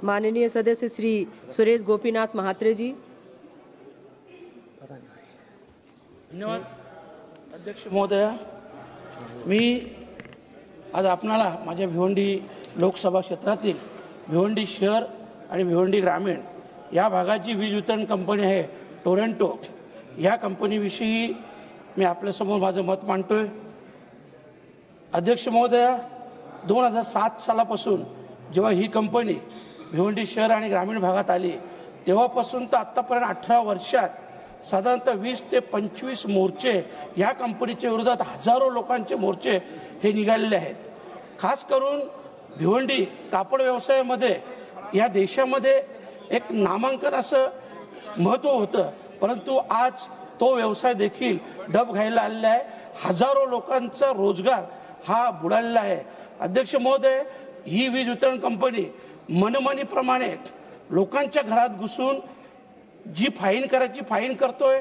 माननीय सदस्य श्री सुरेश गोपीनाथ महात्रे जी। धन्यवाद अध्यक्ष महोदया। मी आज आपणाला माझ्या भिवंडी लोकसभा क्षेत्रातील भिवंडी शहर आणि भिवंडी ग्रामीण या भागाची वीज वितरण कंपनी आहे टोरेंटो, या कंपनीविषयी मी आपल्यासमोर माझं मत मांडतोय। अध्यक्ष महोदया, 2007 सालापासून जेव्हा ही कंपनी भिवंडी शहर आणि ग्रामीण भागात आली तेव्हापासून तर आतापर्यंत 18 वर्षात साधारणतः 20 ते 25 मोर्चे या कंपनीच्या विरोधात हजारो लोकांचे मोर्चे हे निघालेले आहेत। खास करून भिवंडी कापड व्यवसायामध्ये या देशामध्ये एक नामांकन असं महत्त्व होतं, परंतु आज तो व्यवसाय देखील डब घायला आलेला आहे। हजारो लोकांचा रोजगार हा बुडालेला आहे। अध्यक्ष महोदय, ही वीज वितरण कंपनी मनमानीप्रमाणे लोकांच्या घरात घुसून जी फाईन करायची फाईन करतोय।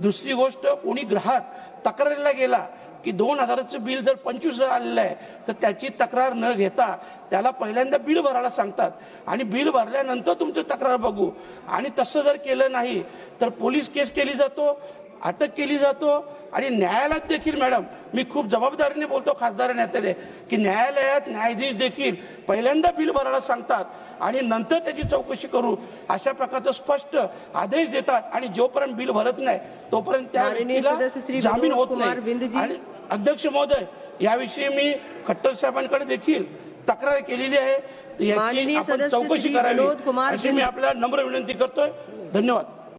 दुसरी गोष्ट, कोणी ग्राहक तक्रारीला गेला की 2000चं बिल जर 25,000 आलेलं आहे तर त्याची तक्रार न घेता त्याला पहिल्यांदा बिल भरायला सांगतात आणि बिल भरल्यानंतर तुमची तक्रार बघू, आणि तसं जर केलं नाही तर पोलीस केस केली जातो, अटक केली जातो आणि न्यायालयात देखील, मॅडम मी खूप जबाबदारीने बोलतो खासदार नेत्याने, की न्यायालयात न्यायाधीश देखील पहिल्यांदा बिल भरायला सांगतात आणि नंतर त्याची चौकशी करू अशा प्रकारचा स्पष्ट आदेश देतात आणि जोपर्यंत बिल भरत नाही तोपर्यंत त्या व्यक्तीला जामीन होत नाही। आणि अध्यक्ष महोदय, याविषयी मी खट्टर साहेबांकडे देखील तक्रार केलेली आहे, याची आपण चौकशी करावी अशी मी आपल्याला नम्र विनंती करतोय। धन्यवाद।